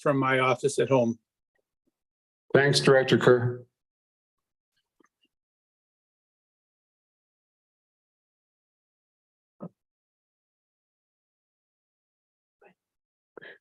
from my office at home. Thanks, Director Kerr.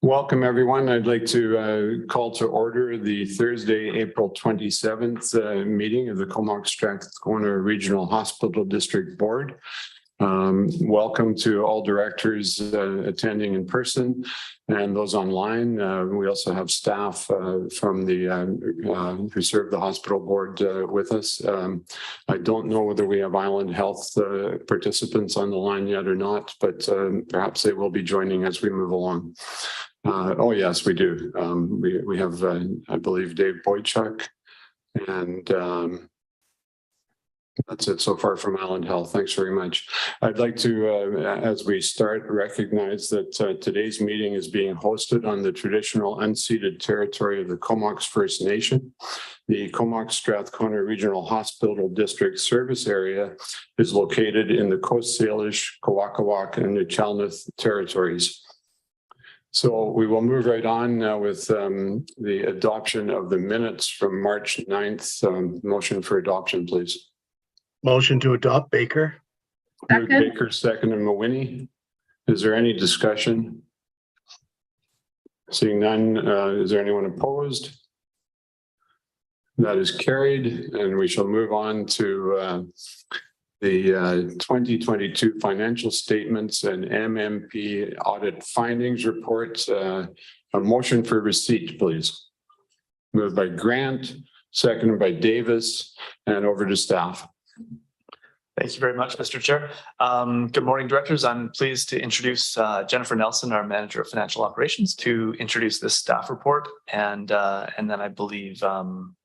Welcome, everyone. I'd like to call to order the Thursday, April 27th meeting of the Comox Strathcona Regional Hospital District Board. Welcome to all directors attending in person and those online. We also have staff from the who serve the hospital board with us. I don't know whether we have Island Health participants on the line yet or not, but perhaps they will be joining as we move along. Oh, yes, we do. We have, I believe, Dave Boychuk, and that's it so far from Island Health. Thanks very much. I'd like to, as we start, recognize that today's meeting is being hosted on the traditional unceded territory of the Comox First Nation. The Comox Strathcona Regional Hospital District Service Area is located in the Coast Salish, Kawakawak, and Nuchalnuth territories. So we will move right on now with the adoption of the minutes from March 9th. Motion for adoption, please. Motion to adopt, Baker. Moved Baker, second, and Mawhinney. Is there any discussion? Seeing none, is there anyone opposed? That is carried, and we shall move on to the 2022 financial statements and MMP audit findings reports. A motion for receipt, please. Moved by Grant, seconded by Davis, and over to staff. Thank you very much, Mr. Chair. Good morning, directors. I'm pleased to introduce Jennifer Nelson, our Manager of Financial Operations, to introduce this staff report, and then I believe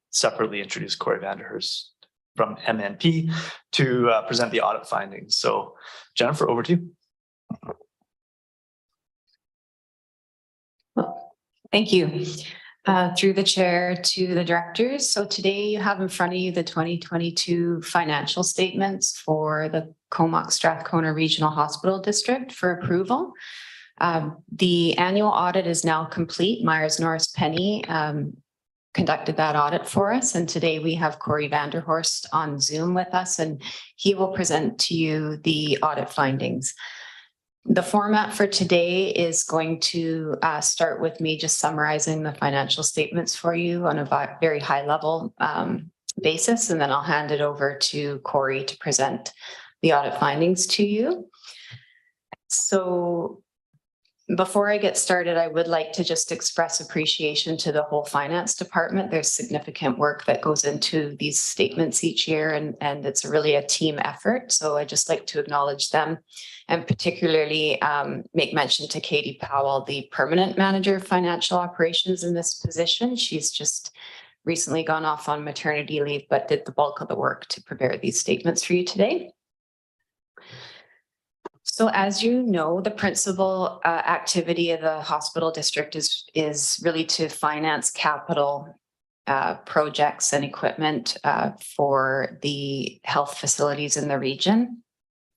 separately introduce Corey Vanderhurst from MNP to present the audit findings. So, Jennifer, over to you. Thank you. Through the chair to the directors. So today you have in front of you the 2022 financial statements for the Comox Strathcona Regional Hospital District for approval. The annual audit is now complete. Myers Norris Penny conducted that audit for us. And today we have Corey Vanderhorst on Zoom with us, and he will present to you the audit findings. The format for today is going to start with me just summarizing the financial statements for you on a very high level basis, and then I'll hand it over to Corey to present the audit findings to you. So before I get started, I would like to just express appreciation to the whole finance department. There's significant work that goes into these statements each year, and it's really a team effort. So I just like to acknowledge them, and particularly make mention to Katie Powell, the permanent manager of financial operations in this position. She's just recently gone off on maternity leave, but did the bulk of the work to prepare these statements for you today. So as you know, the principal activity of the hospital district is really to finance capital projects and equipment for the health facilities in the region.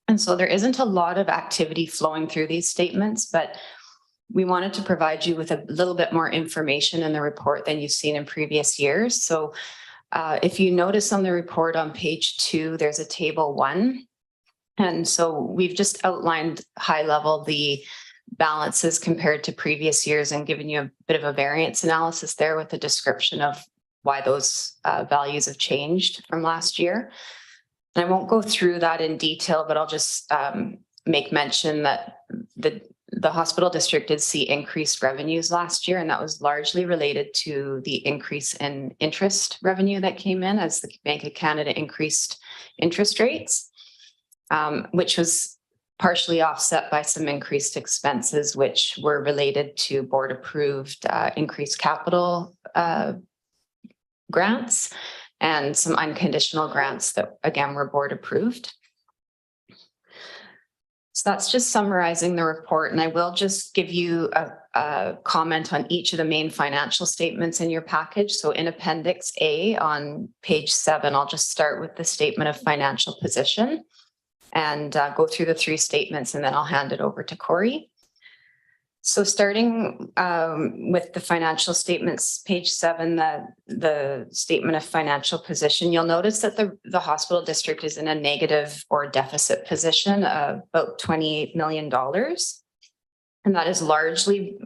And so there isn't a lot of activity flowing through these statements, but we wanted to provide you with a little bit more information in the report than you've seen in previous years. So if you notice on the report on page 2, there's a table 1. And so we've just outlined high level the balances compared to previous years and given you a bit of a variance analysis there with a description of why those values have changed from last year. And I won't go through that in detail, but I'll just make mention that the hospital district did see increased revenues last year, and that was largely related to the increase in interest revenue that came in as the Bank of Canada increased interest rates. Which was partially offset by some increased expenses, which were related to board approved increased capital grants and some unconditional grants that again were board approved. So that's just summarizing the report, and I will just give you a comment on each of the main financial statements in your package. So in Appendix A on page 7, I'll just start with the statement of financial position and go through the 3 statements, and then I'll hand it over to Corey. So starting with the financial statements, page 7, the statement of financial position, you'll notice that the hospital district is in a negative or deficit position of about $28 million. And that is largely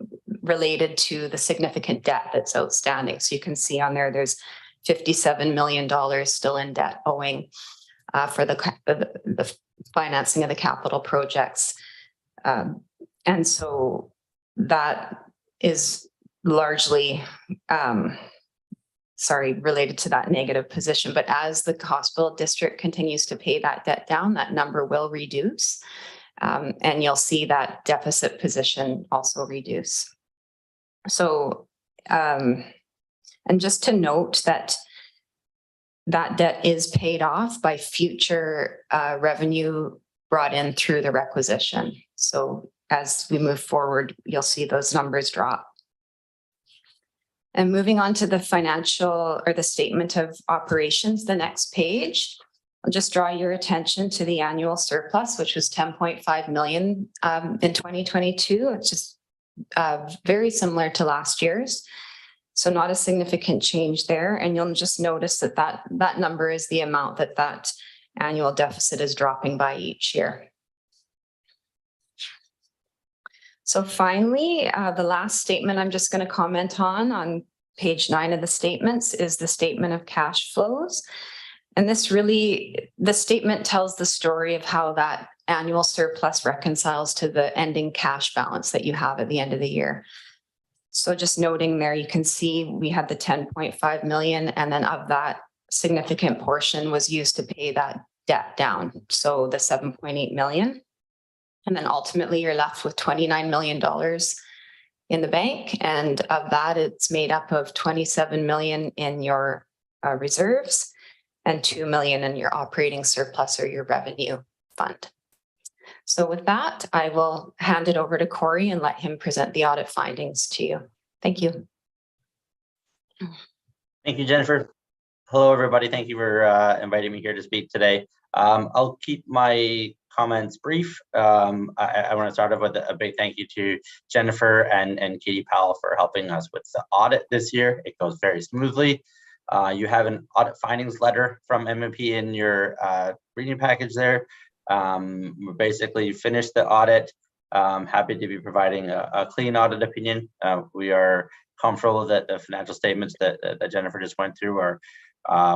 related to the significant debt that's outstanding. So you can see on there, there's $57 million still in debt owing for the financing of the capital projects. And so that is largely, related to that negative position. But as the hospital district continues to pay that debt down, that number will reduce. And you'll see that deficit position also reduce. So, and just to note that debt is paid off by future revenue brought in through the requisition. So as we move forward, you'll see those numbers drop. And moving on to the financial or the statement of operations, the next page, I'll just draw your attention to the annual surplus, which was 10.5 million in 2022. It's just very similar to last year's. So not a significant change there. And you'll just notice that number is the amount that annual deficit is dropping by each year. So finally, the last statement I'm just going to comment on page 9 of the statements is the statement of cash flows. And the statement tells the story of how that annual surplus reconciles to the ending cash balance that you have at the end of the year. So just noting there, you can see we had the 10.5 million, and then of that, significant portion was used to pay that debt down. So the 7.8 million. And then ultimately you're left with $29 million in the bank. And of that, it's made up of 27 million in your reserves and 2 million in your operating surplus or your revenue fund. So with that, I will hand it over to Corey and let him present the audit findings to you. Thank you. Thank you, Jennifer. Hello, everybody. Thank you for inviting me here to speak today. I'll keep my comments brief. I want to start off with a big thank you to Jennifer and Katie Powell for helping us with the audit this year. It goes very smoothly. You have an audit findings letter from MMP in your reading package there. We basically finished the audit. Happy to be providing a clean audit opinion. We are comfortable that the financial statements that Jennifer just went through are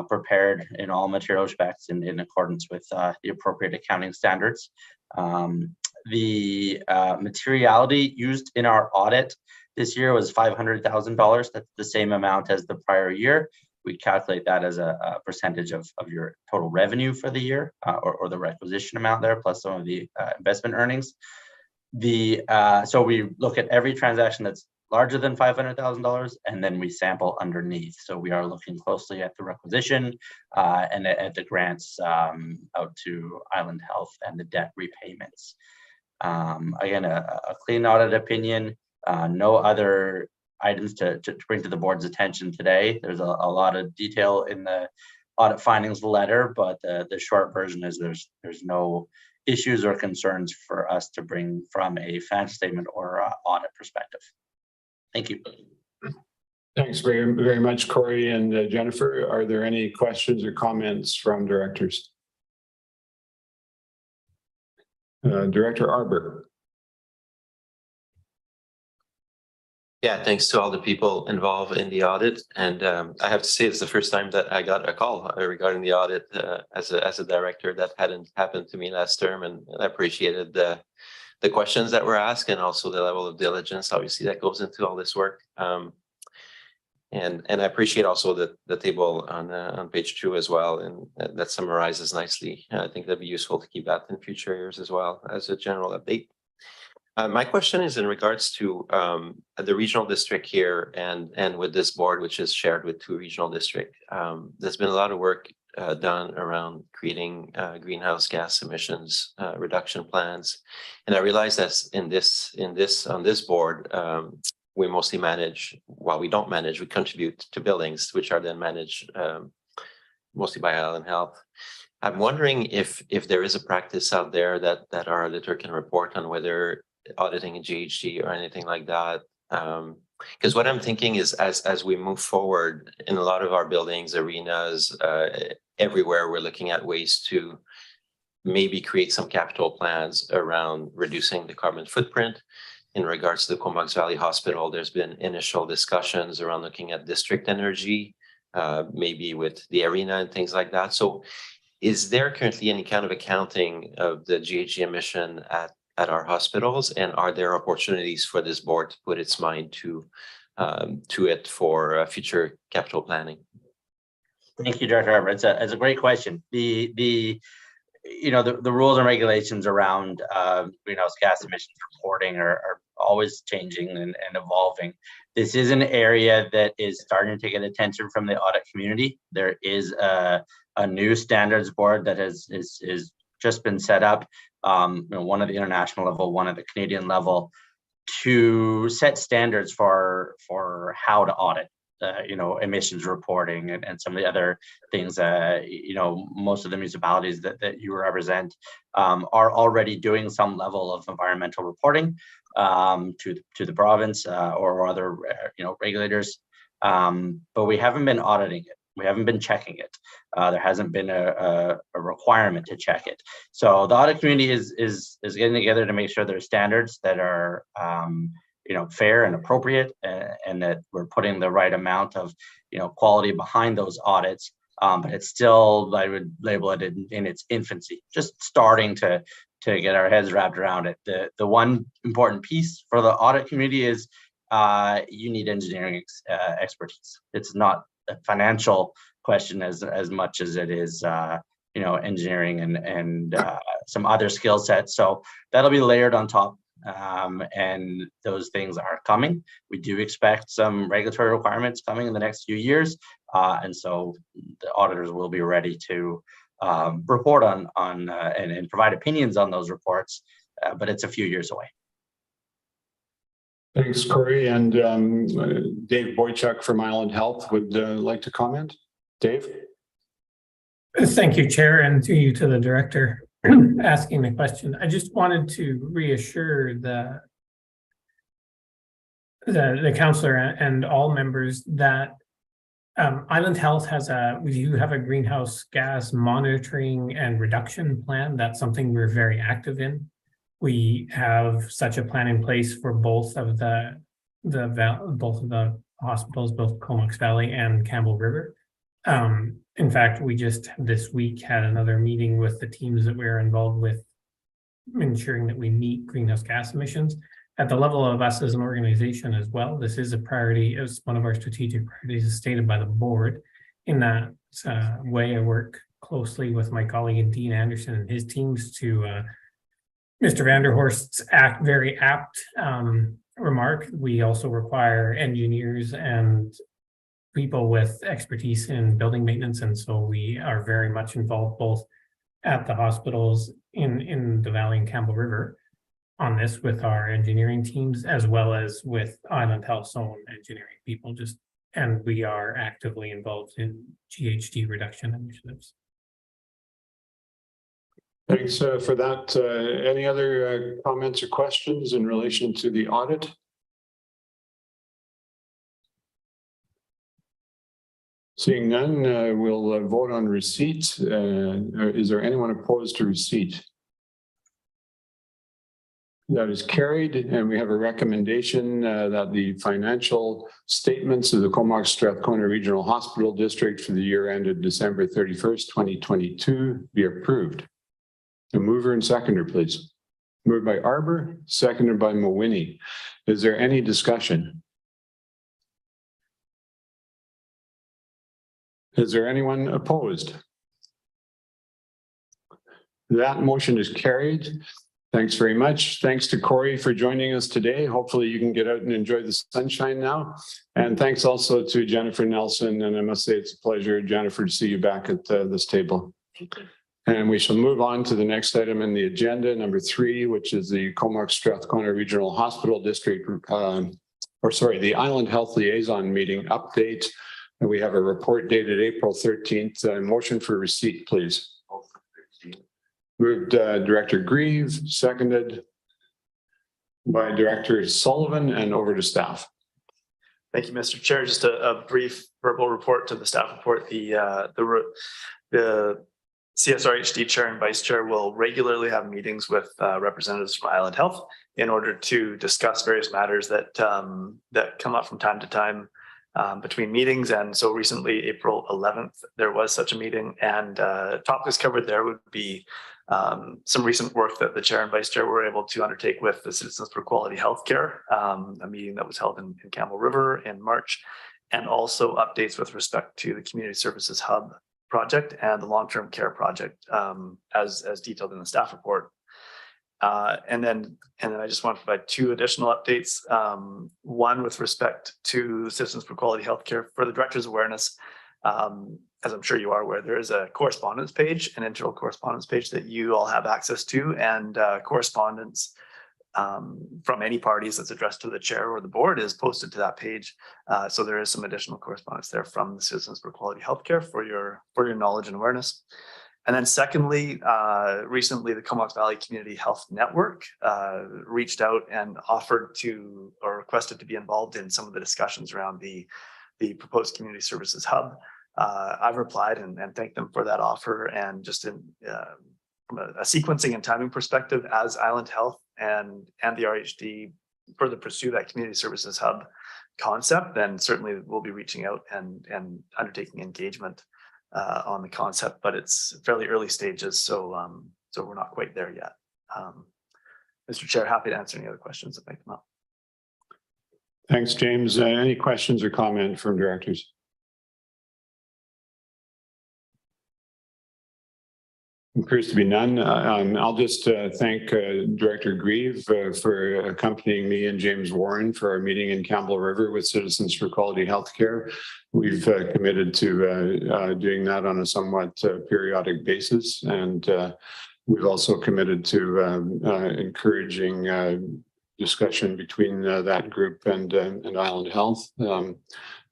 prepared in all material respects in accordance with the appropriate accounting standards. The materiality used in our audit this year was $500,000. That's the same amount as the prior year. We calculate that as a percentage of your total revenue for the year, or the requisition amount there, plus some of the investment earnings. So we look at every transaction that's larger than $500,000, and then we sample underneath. So we are looking closely at the requisition and at the grants out to Island Health and the debt repayments. Again, a clean audit opinion, no other items to bring to the board's attention today. There's a lot of detail in the audit findings letter, but the short version is there's no issues or concerns for us to bring from a financial statement or audit perspective. Thank you. Thanks very, very much, Corey and Jennifer. Are there any questions or comments from directors? Director Arbour. Yeah, thanks to all the people involved in the audit. And I have to say, it's the first time that I got a call regarding the audit as a director. That hadn't happened to me last term, and I appreciated the questions that were asked and also the level of diligence, obviously, that goes into all this work. And I appreciate also the table on page 2 as well, and that summarizes nicely. I think that'd be useful to keep that in future years as well as a general update. My question is in regards to the regional district here and with this board, which is shared with 2 regional districts. There's been a lot of work done around creating greenhouse gas emissions reduction plans, and I realize that on this board we mostly manage. While we don't manage, we contribute to buildings which are then managed mostly by Island Health. I'm wondering if there is a practice out there that our auditor can report on, whether auditing a GHG or anything like that. Because what I'm thinking is as we move forward in a lot of our buildings, arenas, everywhere, we're looking at ways to maybe create some capital plans around reducing the carbon footprint. In regards to the Comox Valley Hospital, there's been initial discussions around looking at district energy, maybe with the arena and things like that. So is there currently any kind of accounting of the GHG emission at our hospitals? And are there opportunities for this board to put its mind to it for future capital planning? Thank you, Director Harper. It's a great question. The rules and regulations around greenhouse gas emissions reporting are always changing and evolving. This is an area that is starting to get attention from the audit community. There is a new standards board that is just been set up, one at the international level, one at the Canadian level, to set standards for how to audit. Emissions reporting and some of the other things. Most of the municipalities that you represent are already doing some level of environmental reporting to the province or other regulators, but we haven't been auditing it. We haven't been checking it. There hasn't been a requirement to check it. So the audit community is getting together to make sure there's standards that are fair and appropriate, and that we're putting the right amount of quality behind those audits. But it's still, I would label it in its infancy, just starting to get our heads wrapped around it. The one important piece for the audit community is you need engineering expertise. It's not a financial question as much as it is engineering and some other skill sets. So that'll be layered on top. And those things are coming. We do expect some regulatory requirements coming in the next few years. And so the auditors will be ready to report on and provide opinions on those reports, but it's a few years away. Thanks, Corey. And Dave Boychuk from Island Health would like to comment. Dave? Thank you, Chair, and to you, to the Director asking the question. I just wanted to reassure the councillor and all members that Island Health we do have a greenhouse gas monitoring and reduction plan. That's something we're very active in. We have such a plan in place for both of the hospitals, both Comox Valley and Campbell River. In fact, we just this week had another meeting with the teams that we're involved with, ensuring that we meet greenhouse gas emissions at the level of us as an organization as well. This is a priority. It's one of our strategic priorities as stated by the board. In that way, I work closely with my colleague Dean Anderson and his teams to Mr. Vanderhorst's very apt remark. We also require engineers and people with expertise in building maintenance, and so we are very much involved both at the hospitals in the Valley and Campbell River on this with our engineering teams, as well as with Island Health's own engineering people. And we are actively involved in GHG reduction initiatives. Thanks for that. Any other comments or questions in relation to the audit? Seeing none, we'll vote on receipt. Is there anyone opposed to receipt? That is carried, and we have a recommendation that the financial statements of the Comox Strathcona Regional Hospital District for the year ended December 31st, 2022 be approved. The mover and seconder, please. Moved by Arbor, seconded by Mawhinney. Is there any discussion? Is there anyone opposed? That motion is carried. Thanks very much. Thanks to Corey for joining us today. Hopefully you can get out and enjoy the sunshine now. And thanks also to Jennifer Nelson. And I must say it's a pleasure, Jennifer, to see you back at this table. Thank you. And we shall move on to the next item in the agenda, number 3, which is the Comox Strathcona Regional Hospital District, the Island Health Liaison Meeting update. And we have a report dated April 13th. Motion for receipt, please. Moved Director Grieve, seconded by Director Sullivan, and over to staff. Thank you, Mr. Chair. Just a brief verbal report to the staff report. The CSRHD Chair and Vice Chair will regularly have meetings with representatives from Island Health in order to discuss various matters that come up from time to time between meetings. And so recently, April 11th, there was such a meeting, and topics covered there would be some recent work that the Chair and Vice Chair were able to undertake with the Citizens for Quality Healthcare, a meeting that was held in Campbell River in March, and also updates with respect to the Community Services Hub project and the long-term care project, as detailed in the staff report. And then I just want to provide two additional updates. One with respect to Citizens for Quality Healthcare for the Director's awareness. As I'm sure you are aware, there is a correspondence page, an internal correspondence page that you all have access to, and correspondence from any parties that's addressed to the chair or the board is posted to that page. So there is some additional correspondence there from the Citizens for Quality Healthcare for your knowledge and awareness. And then secondly, recently the Comox Valley Community Health Network reached out and offered to, or requested to be involved in some of the discussions around the proposed Community Services Hub. I've replied and thanked them for that offer, and just in from a sequencing and timing perspective, as Island Health and the RHD further pursue that Community Services Hub concept, then certainly we'll be reaching out and undertaking engagement on the concept, but it's fairly early stages, so we're not quite there yet. Mr. Chair, happy to answer any other questions that may come up. Thanks, James. Any questions or comment from directors? Appears to be none. I'll just thank Director Grieve for accompanying me and James Warren for our meeting in Campbell River with Citizens for Quality Healthcare. We've committed to doing that on a somewhat periodic basis, and we've also committed to encouraging discussion between that group and Island Health.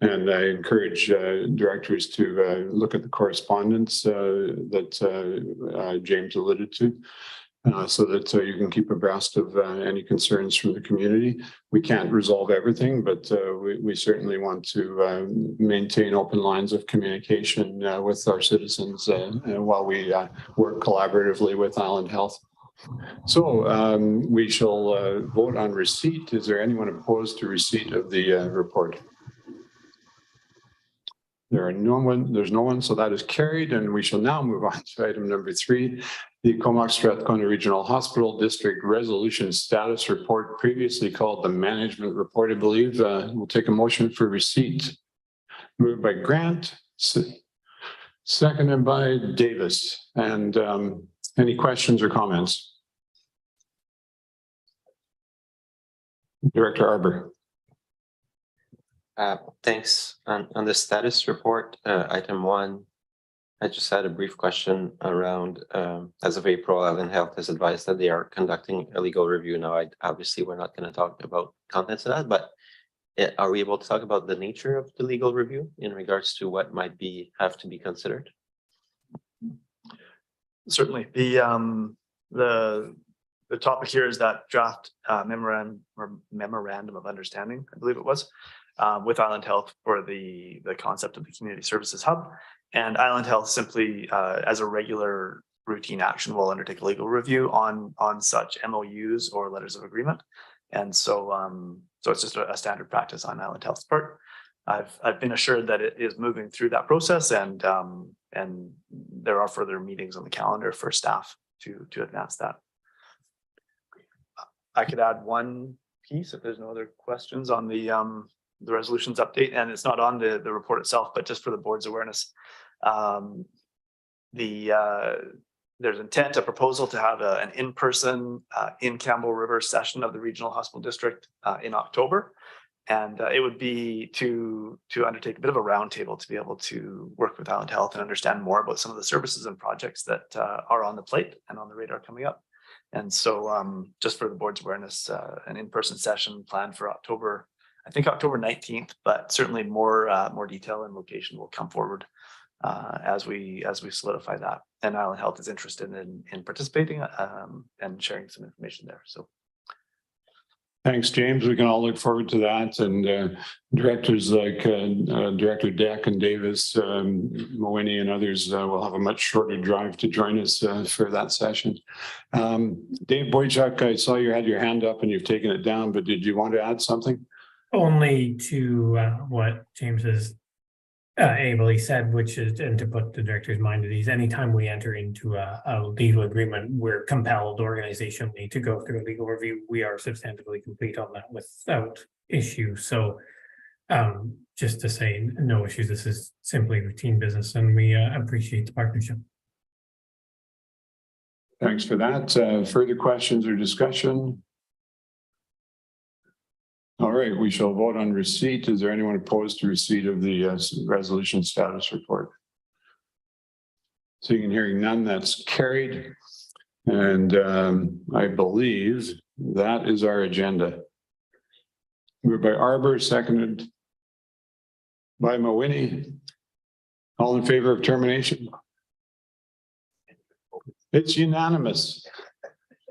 And I encourage directors to look at the correspondence that James alluded to, so that you can keep abreast of any concerns from the community. We can't resolve everything, but we certainly want to maintain open lines of communication with our citizens while we work collaboratively with Island Health. So we shall vote on receipt. Is there anyone opposed to receipt of the report? There's no one, so that is carried, and we shall now move on to item number 3, the Comox Strathcona Regional Hospital District Resolution Status Report, previously called the Management Report, I believe. We'll take a motion for receipt. Moved by Grant, seconded by Davis. And any questions or comments? Director Arbour. Thanks. On the status report, item 1, I just had a brief question around, as of April, Island Health has advised that they are conducting a legal review. Now, obviously, we're not going to talk about contents of that, but are we able to talk about the nature of the legal review in regards to what might have to be considered? Certainly. The topic here is that draft memorandum of understanding, I believe it was, with Island Health for the concept of the Community Services Hub. And Island Health simply, as a regular routine action, will undertake a legal review on such MOUs or letters of agreement. And so it's just a standard practice on Island Health's part. I've been assured that it is moving through that process, and there are further meetings on the calendar for staff to advance that. I could add one piece if there's no other questions on the resolutions update, and it's not on the report itself, but just for the board's awareness. There's intent, a proposal to have an in-person in Campbell River session of the Regional Hospital District in October. And it would be to undertake a bit of a roundtable to be able to work with Island Health and understand more about some of the services and projects that are on the plate and on the radar coming up. And so just for the board's awareness, an in-person session planned for October, I think October 19th, but certainly more detail and location will come forward as we solidify that. And Island Health is interested in participating and sharing some information there. So Thanks, James. We can all look forward to that. And directors like Director Deck and Davis, Moini and others will have a much shorter drive to join us for that session. Dave Boychuk, I saw you had your hand up and you've taken it down, but did you want to add something? Only to what James has ably said, which is, and to put the director's mind at ease, anytime we enter into a legal agreement, we're compelled organizationally to go through a legal review. We are substantively complete on that without issue. So just to say no issues, this is simply routine business and we appreciate the partnership. Thanks for that. Further questions or discussion? All right, we shall vote on receipt. Is there anyone opposed to receipt of the resolution status report? Seeing and hearing none, that's carried. And I believe that is our agenda. Moved by Arbor, seconded by Moini. All in favor of termination? It's unanimous.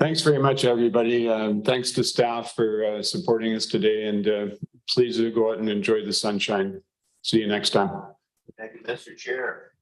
Thanks very much, everybody. Thanks to staff for supporting us today, and please do go out and enjoy the sunshine. See you next time. Thank you, Mr. Chair.